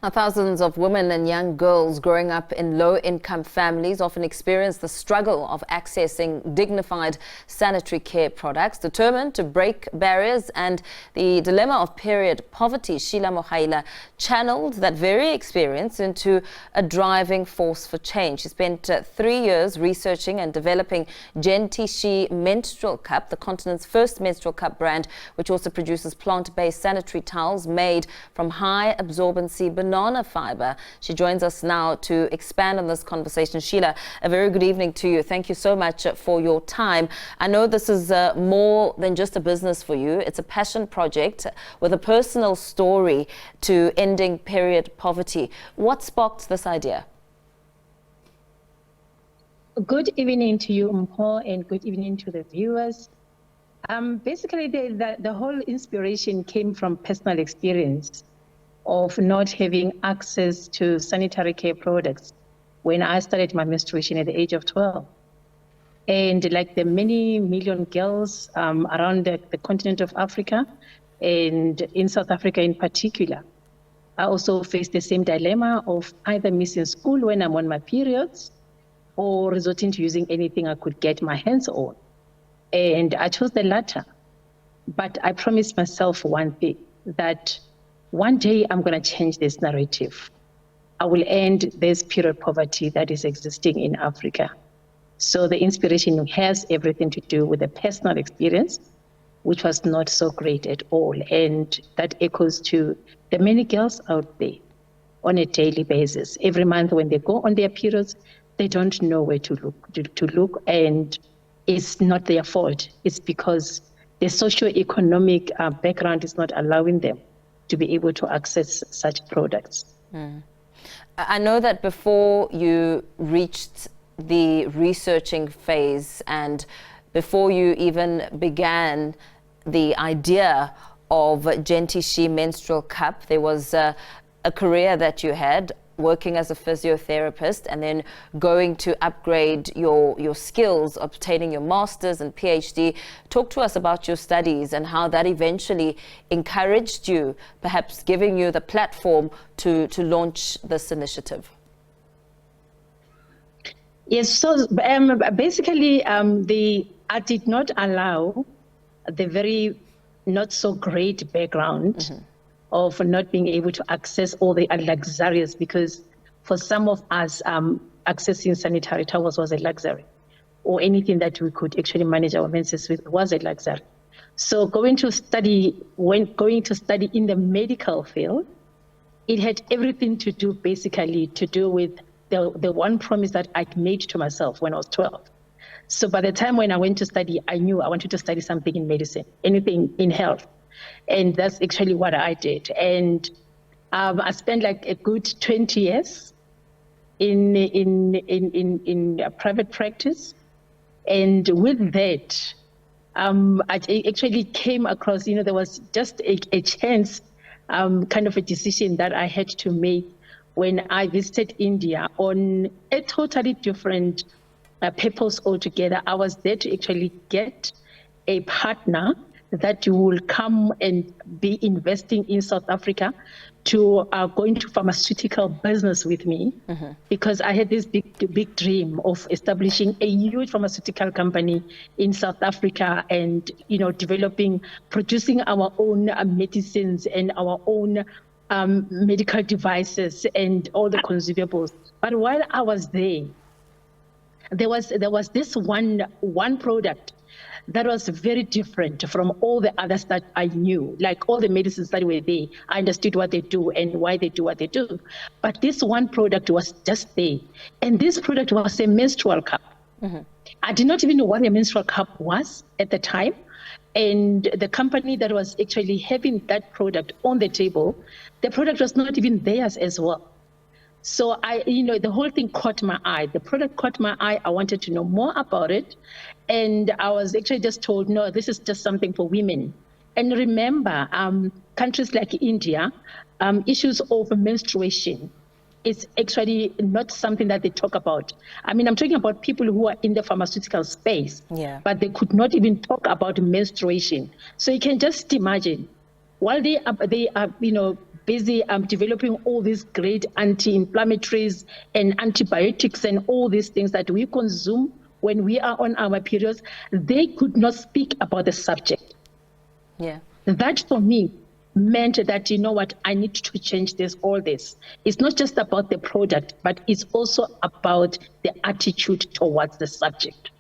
Now, thousands of women and young girls growing up in low-income families often experience the struggle of accessing dignified sanitary care products. Determined to break barriers and the dilemma of period poverty, Sheila Mogaila channeled that very experience into a driving force for change. She spent 3 years researching and developing GentiShe Menstrual Cup, the continent's first menstrual cup brand, which also produces plant-based sanitary towels made from high absorbency banana fibre. She joins us now to expand on this conversation. Sheila, a very good evening to you. Thank you so much for your time. I know this is more than just a business for you. It's a passion project with a personal story to ending period poverty. What sparked this idea? Good evening to you, Mpho, and good evening to the viewers. Basically, the whole inspiration came from personal experience of not having access to sanitary care products when I started my menstruation at the age of 12. And like the many million girls around the continent of Africa and in South Africa in particular, I also faced the same dilemma of either missing school when I'm on my periods or resorting to using anything I could get my hands on. And I chose the latter. But I promised myself one thing, that one day I'm going to change this narrative. I will end this period poverty that is existing in Africa. So the inspiration has everything to do with the personal experience, which was not so great at all. And that echoes to the many girls out there on a daily basis. Every month when they go on their periods, they don't know where to look, and it's not their fault. It's because the socio-economic background is not allowing them to be able to access such products. I know that before you reached the researching phase and before you even began the idea of GentiShe Menstrual Cup, there was a career that you had working as a physiotherapist and then going to upgrade your skills, obtaining your master's and PhD. Talk to us about your studies and how that eventually encouraged you, perhaps giving you the platform to launch this initiative. Yes, so basically I did not allow the very not so great background of not being able to access all the luxurious, because for some of us, accessing sanitary towels was a luxury, or anything that we could actually manage our menses with was a luxury. So going to study in the medical field, it had everything to do with the one promise that I'd made to myself when I was 12. So by the time when I went to study, I knew I wanted to study something in medicine, anything in health. And that's actually what I did. And I spent like a good 20 years in private practice. And with that, I actually came across, there was just a chance, kind of a decision that I had to make when I visited India on a totally different purpose altogether. I was there to actually get a partner that will come and be investing in South Africa to go into pharmaceutical business with me, because I had this big dream of establishing a huge pharmaceutical company in South Africa and, producing our own medicines and our own medical devices and all the consumables. But while I was there was this one product that was very different from all the others that I knew. Like all the medicines that were there, I understood what they do and why they do what they do. But this one product was just there. And this product was a menstrual cup. I did not even know what a menstrual cup was at the time. And the company that was actually having that product on the table, the product was not even theirs as well. So the whole thing caught my eye. The product caught my eye. I wanted to know more about it. And I was actually just told, no, this is just something for women. And remember, countries like India, issues of menstruation is actually not something that they talk about. I mean, I'm talking about people who are in the pharmaceutical space, but they could not even talk about menstruation. So you can just imagine, while they are busy developing all these great anti-inflammatories and antibiotics and all these things that we consume when we are on our periods, they could not speak about the subject. Yeah. That for me meant that, you know what, I need to change all this. It's not just about the product, but it's also about the attitude towards the subject.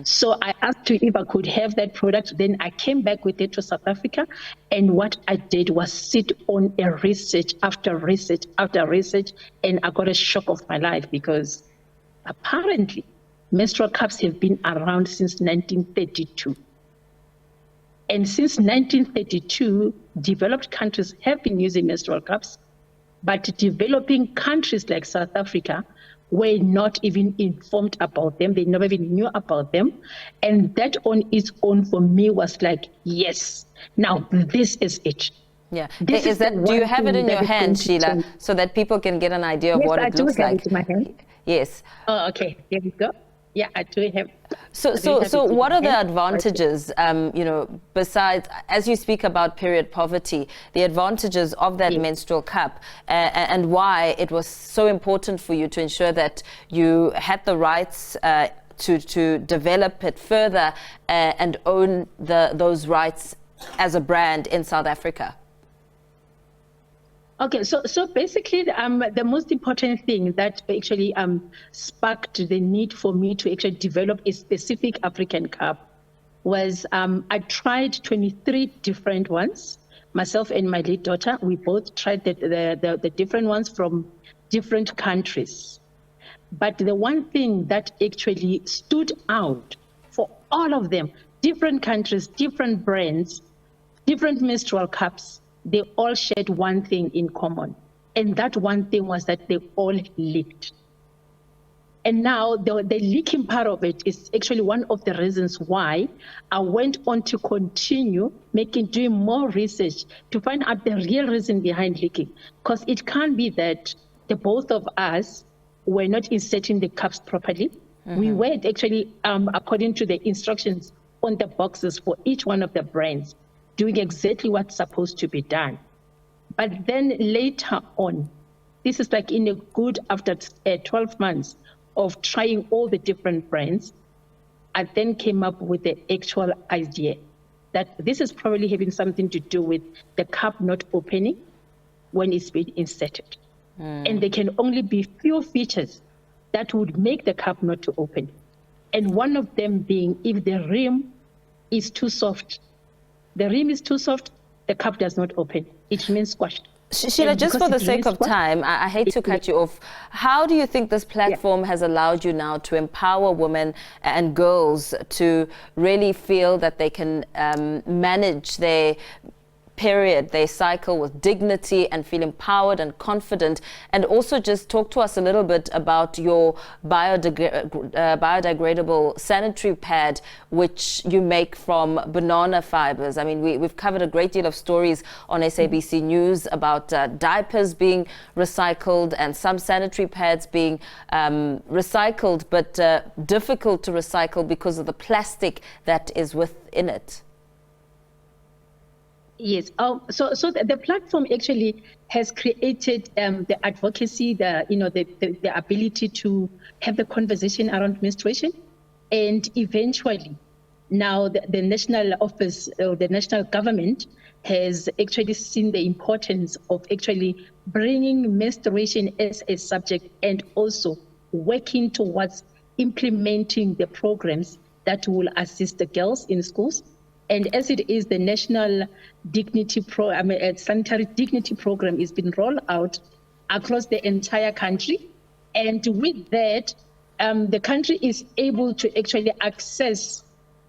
So I asked if I could have that product. Then I came back with it to South Africa. And what I did was sit on a research after research after research. And I got a shock of my life, because apparently menstrual cups have been around since 1932. And since 1932, developed countries have been using menstrual cups, but developing countries like South Africa were not even informed about them. They never even knew about them. And that on its own for me was like, yes, now this is it. Yeah. This is the Do you one have it thing in that your is going hand, to Sheila, change. so that people can get an idea of Yes, what I it do looks have like? it in my hand. Yes. Oh, okay, there we go. Yeah, I do have. So what are the advantages, besides, as you speak about period poverty, the advantages of that menstrual cup, and why it was so important for you to ensure that you had the rights to develop it further and own those rights as a brand in South Africa? Okay, so basically, the most important thing that actually sparked the need for me to actually develop a specific African cup was I tried 23 different ones. Myself and my lead daughter, we both tried the different ones from different countries. But the one thing that actually stood out for all of them, different countries, different brands, different menstrual cups, they all shared one thing in common. And that one thing was that they all leaked. And now the leaking part of it is actually one of the reasons why I went on to continue doing more research to find out the real reason behind leaking. Because it can't be that the both of us were not inserting the cups properly. We were actually, according to the instructions on the boxes for each one of the brands, doing exactly what's supposed to be done. But then later on, this is like in a good after 12 months of trying all the different brands, I then came up with the actual idea that this is probably having something to do with the cup not opening when it's been inserted. And there can only be few features that would make the cup not to open. And one of them being if the rim is too soft. The rim is too soft, the cup does not open. It remains squashed. Sheila, just for the sake of time, I hate to cut you off. How do you think this platform has allowed you now to empower women and girls to really feel that they can manage their period, their cycle with dignity and feel empowered and confident? And also just talk to us a little bit about your biodegradable sanitary pad, which you make from banana fibers. I mean, we've covered a great deal of stories on SABC News about diapers being recycled and some sanitary pads being recycled, but difficult to recycle because of the plastic that is within it. Yes. So the platform actually has created the advocacy, the ability to have the conversation around menstruation, and eventually, now the national office or the national government has actually seen the importance of actually bringing menstruation as a subject and also working towards implementing the programs that will assist the girls in schools. And as it is, the National Sanitary Dignity Program has been rolled out across the entire country. And with that, the country is able to actually access,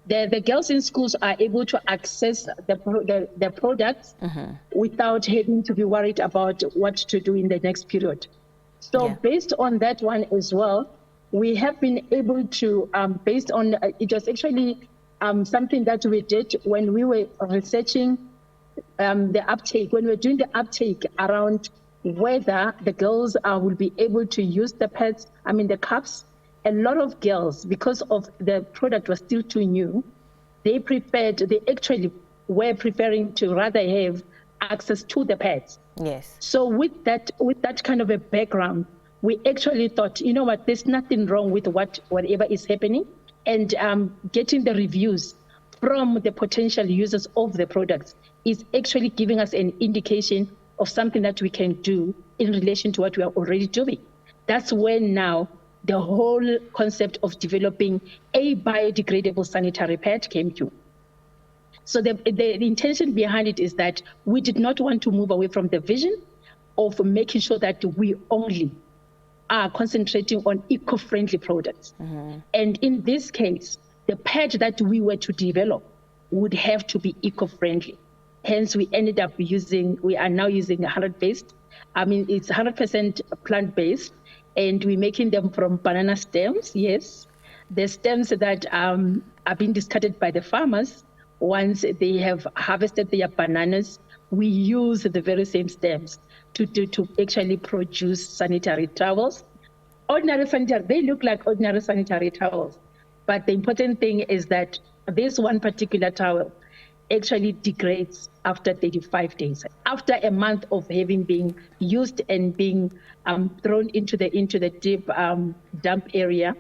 the girls in schools are able to access the products without having to be worried about what to do in the next period. So based on that one as well, we have been able to, based on, it was actually something that we did when we were researching the uptake, when we were doing the uptake around whether the girls will be able to use the pads, the cups. A lot of girls, because of the product was still too new, they actually were preferring to rather have access to the pads. Yes. So with that kind of a background, we actually thought, you know what, there's nothing wrong with whatever is happening, and getting the reviews from the potential users of the products is actually giving us an indication of something that we can do in relation to what we are already doing. That's when now the whole concept of developing a biodegradable sanitary pad came to. So the intention behind it is that we did not want to move away from the vision of making sure that we only are concentrating on eco-friendly products. And in this case, the pad that we were to develop would have to be eco-friendly. Hence, we are now using 100-based. I mean, it's 100% plant-based, and we're making them from banana stems, yes. The stems that are being discarded by the farmers, once they have harvested their bananas, we use the very same stems to actually produce sanitary towels. Ordinary sanitary, they look like ordinary sanitary towels. But the important thing is that this one particular towel actually degrades after 35 days. After a month of having been used and being thrown into the deep dump area,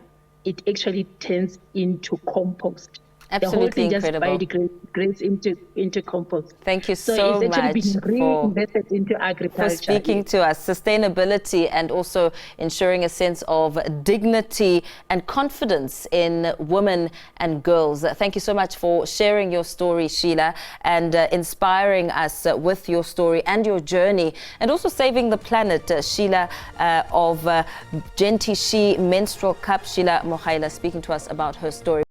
it actually turns into compost. Absolutely the whole thing incredible. just biodegrades into compost. Thank you so much it's actually been reinvested into agriculture. for speaking to us. Sustainability and also ensuring a sense of dignity and confidence in women and girls. Thank you so much for sharing your story, Sheila, and inspiring us with your story and your journey, and also saving the planet. Sheila of GentiShe Menstrual Cup, Sheila Mogaila, speaking to us about her story.